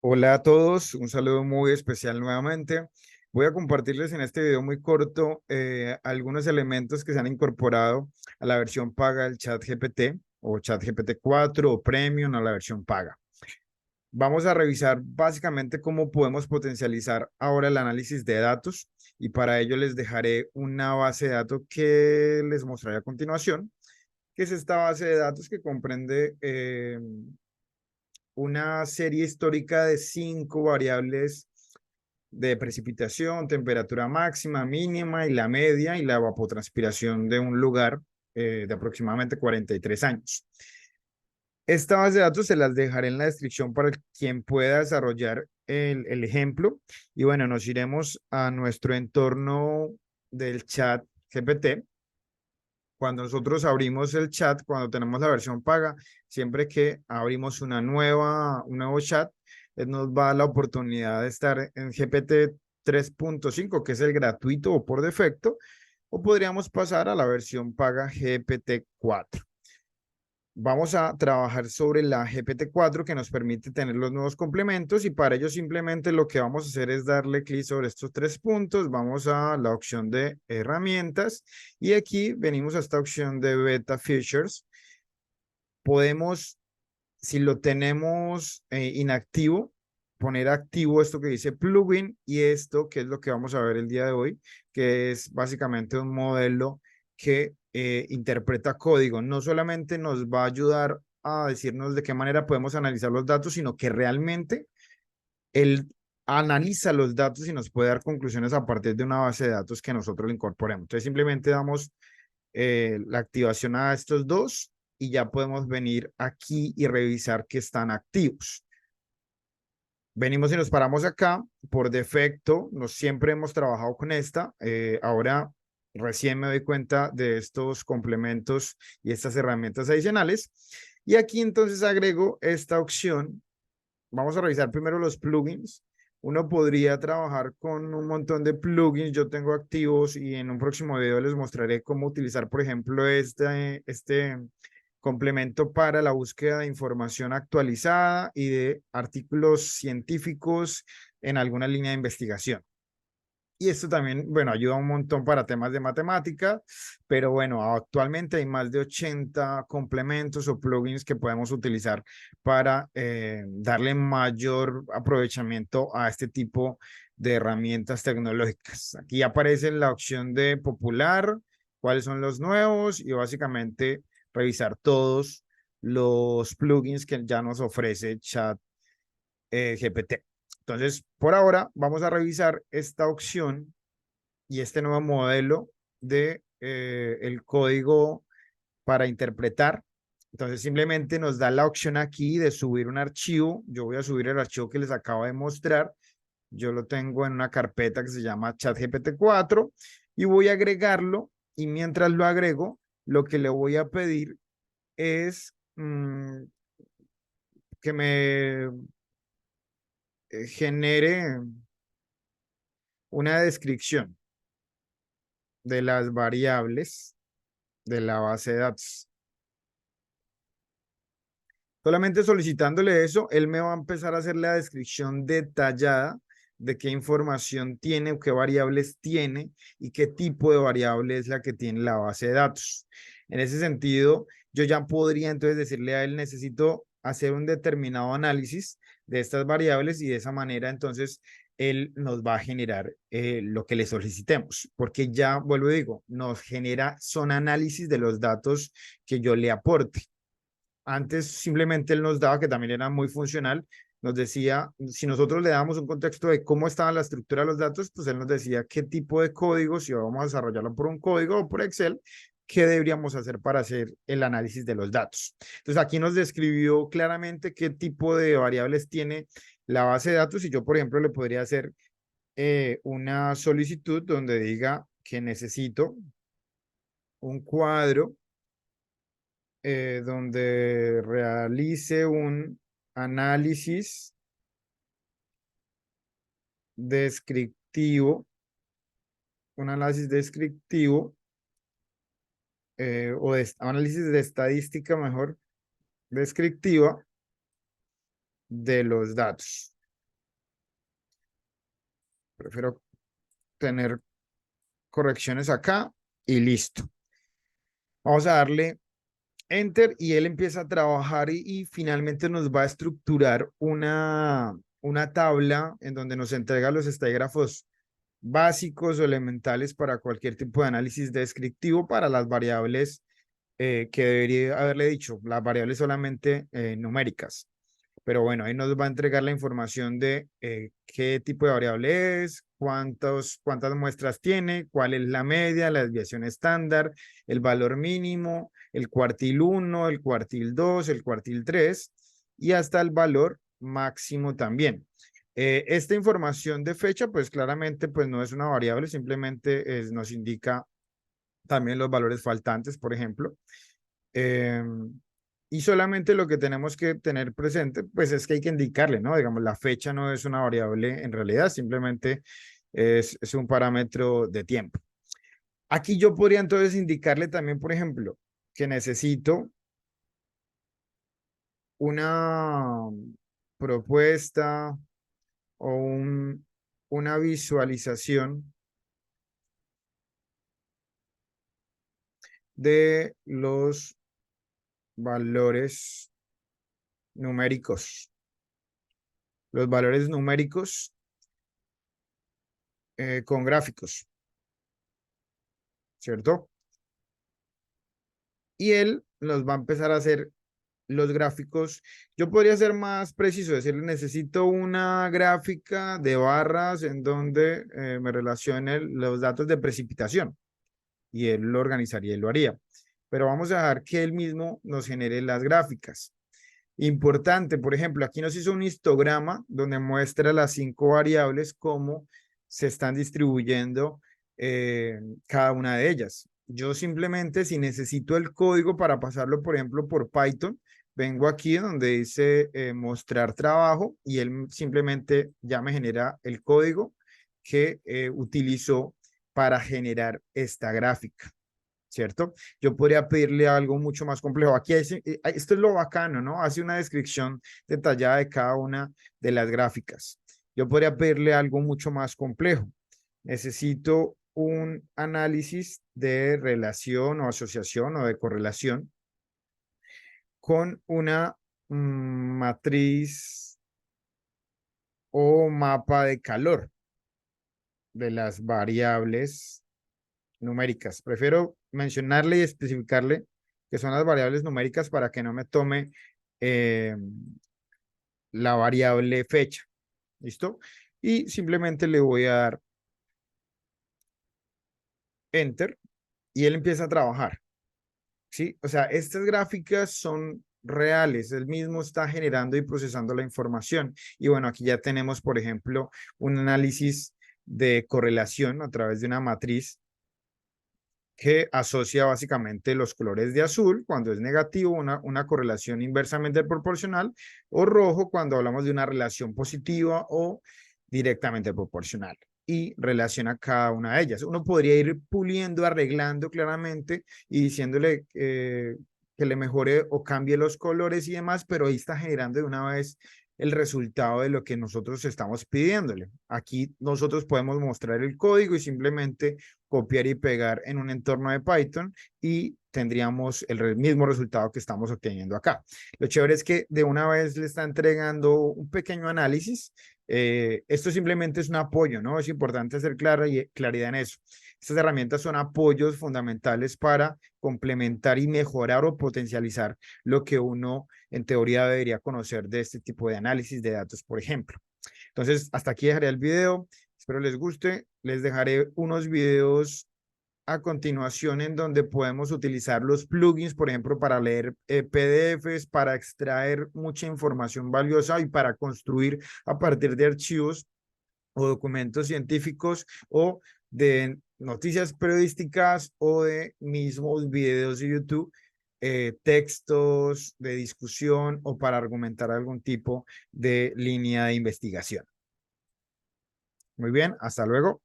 Hola a todos, un saludo muy especial nuevamente. Voy a compartirles en este video muy corto algunos elementos que se han incorporado a la versión paga del ChatGPT o ChatGPT 4 o Premium a la versión paga. Vamos a revisar básicamente cómo podemos potencializar ahora el análisis de datos y para ello les dejaré una base de datos que les mostraré a continuación, que es esta base de datos que comprende una serie histórica de 5 variables de precipitación, temperatura máxima, mínima y la media y la evapotranspiración de un lugar de aproximadamente 43 años. Esta base de datos se las dejaré en la descripción para quien pueda desarrollar el ejemplo. Y bueno, nos iremos a nuestro entorno del chat GPT. Cuando nosotros abrimos el chat, cuando tenemos la versión paga, siempre que abrimos un nuevo chat, nos va la oportunidad de estar en GPT 3.5, que es el gratuito o por defecto, o podríamos pasar a la versión paga GPT 4. Vamos a trabajar sobre la GPT-4 que nos permite tener los nuevos complementos y para ello simplemente lo que vamos a hacer es darle clic sobre estos 3 puntos, vamos a la opción de herramientas y aquí venimos a esta opción de Beta Features. Podemos, si lo tenemos inactivo, poner activo esto que dice plugin y esto que es lo que vamos a ver el día de hoy, que es básicamente un modelo que interpreta código. No solamente nos va a ayudar a decirnos de qué manera podemos analizar los datos, sino que realmente él analiza los datos y nos puede dar conclusiones a partir de una base de datos que nosotros le incorporemos. Entonces simplemente damos la activación a estos dos y ya podemos venir aquí y revisar que están activos. Venimos y nos paramos acá. Por defecto, siempre hemos trabajado con esta. Ahora recién me doy cuenta de estos complementos y estas herramientas adicionales. Y aquí entonces agrego esta opción. Vamos a revisar primero los plugins. Uno podría trabajar con un montón de plugins. Yo tengo activos y en un próximo video les mostraré cómo utilizar, por ejemplo, este complemento para la búsqueda de información actualizada y de artículos científicos en alguna línea de investigación. Y esto también, bueno, ayuda un montón para temas de matemática, pero bueno, actualmente hay más de 80 complementos o plugins que podemos utilizar para darle mayor aprovechamiento a este tipo de herramientas tecnológicas. Aquí aparece la opción de popular, cuáles son los nuevos y básicamente revisar todos los plugins que ya nos ofrece Chat GPT. Entonces, por ahora vamos a revisar esta opción y este nuevo modelo de el código para interpretar. Entonces, simplemente nos da la opción aquí de subir un archivo. Yo voy a subir el archivo que les acabo de mostrar. Yo lo tengo en una carpeta que se llama ChatGPT 4 y voy a agregarlo. Y mientras lo agrego, lo que le voy a pedir es que me genere una descripción de las variables de la base de datos. Solamente solicitándole eso, él me va a empezar a hacer la descripción detallada de qué información tiene, qué variables tiene y qué tipo de variable es la que tiene la base de datos. En ese sentido, yo ya podría entonces decirle a él, necesito hacer un determinado análisis de estas variables y de esa manera entonces él nos va a generar lo que le solicitemos, porque ya, vuelvo y digo, nos genera, son análisis de los datos que yo le aporte. Antes simplemente él nos daba, que también era muy funcional, nos decía, si nosotros le damos un contexto de cómo estaba la estructura de los datos, pues él nos decía qué tipo de código, si vamos a desarrollarlo por un código o por Excel, qué deberíamos hacer para hacer el análisis de los datos. Entonces aquí nos describió claramente qué tipo de variables tiene la base de datos y yo, por ejemplo, le podría hacer una solicitud donde diga que necesito un cuadro donde realice análisis descriptivo, un análisis descriptivo o análisis de estadística mejor descriptiva de los datos. Prefiero tener correcciones acá y listo. Vamos a darle Enter y él empieza a trabajar y finalmente nos va a estructurar una tabla en donde nos entrega los estadígrafos básicos o elementales para cualquier tipo de análisis descriptivo para las variables que debería haberle dicho, las variables solamente numéricas. Pero bueno, ahí nos va a entregar la información de qué tipo de variable es, cuántas muestras tiene, cuál es la media, la desviación estándar, el valor mínimo, el cuartil 1, el cuartil 2, el cuartil 3 y hasta el valor máximo también. Esta información de fecha, pues claramente pues no es una variable, simplemente nos indica también los valores faltantes, por ejemplo. Y solamente lo que tenemos que tener presente, pues es que hay que indicarle, ¿no? Digamos, la fecha no es una variable en realidad, simplemente es un parámetro de tiempo. Aquí yo podría entonces indicarle también, por ejemplo, que necesito una propuesta o una visualización de los valores numéricos. Los valores numéricos con gráficos, ¿cierto? Y él nos va a empezar a hacer los gráficos. Yo podría ser más preciso, decirle, necesito una gráfica de barras en donde me relacione los datos de precipitación. Y él lo organizaría y lo haría. Pero vamos a dejar que él mismo nos genere las gráficas. Importante, por ejemplo, aquí nos hizo un histograma donde muestra las 5 variables, cómo se están distribuyendo cada una de ellas. Yo simplemente, si necesito el código para pasarlo, por ejemplo, por Python, vengo aquí donde dice mostrar trabajo y él simplemente ya me genera el código que utilizó para generar esta gráfica. ¿Cierto? Yo podría pedirle algo mucho más complejo. Aquí esto es lo bacano, ¿no? Hace una descripción detallada de cada una de las gráficas. Yo podría pedirle algo mucho más complejo. Necesito un análisis de relación o asociación o de correlación con una matriz o mapa de calor de las variables numéricas. Prefiero mencionarle y especificarle que son las variables numéricas para que no me tome eh, la variable fecha. ¿Listo? Y simplemente le voy a dar Enter y él empieza a trabajar. ¿Sí? O sea, estas gráficas son reales, él mismo está generando y procesando la información. Y bueno, aquí ya tenemos, por ejemplo, un análisis de correlación a través de una matriz que asocia básicamente los colores de azul cuando es negativo, una correlación inversamente proporcional, o rojo cuando hablamos de una relación positiva o directamente proporcional. Y relaciona cada una de ellas. Uno podría ir puliendo, arreglando claramente y diciéndole que le mejore o cambie los colores y demás, pero ahí está generando de una vez el resultado de lo que nosotros estamos pidiéndole. Aquí nosotros podemos mostrar el código y simplemente copiar y pegar en un entorno de Python y tendríamos el mismo resultado que estamos obteniendo acá. Lo chévere es que de una vez le está entregando un pequeño análisis. Esto simplemente es un apoyo, ¿no? Es importante hacer claridad en eso. Estas herramientas son apoyos fundamentales para complementar y mejorar o potencializar lo que uno en teoría debería conocer de este tipo de análisis de datos, por ejemplo. Entonces, hasta aquí dejaré el video. Espero les guste. Les dejaré unos videos a continuación en donde podemos utilizar los plugins, por ejemplo, para leer PDFs, para extraer mucha información valiosa y para construir a partir de archivos o documentos científicos o de noticias periodísticas o de mismos videos de YouTube, textos de discusión o para argumentar algún tipo de línea de investigación. Muy bien, hasta luego.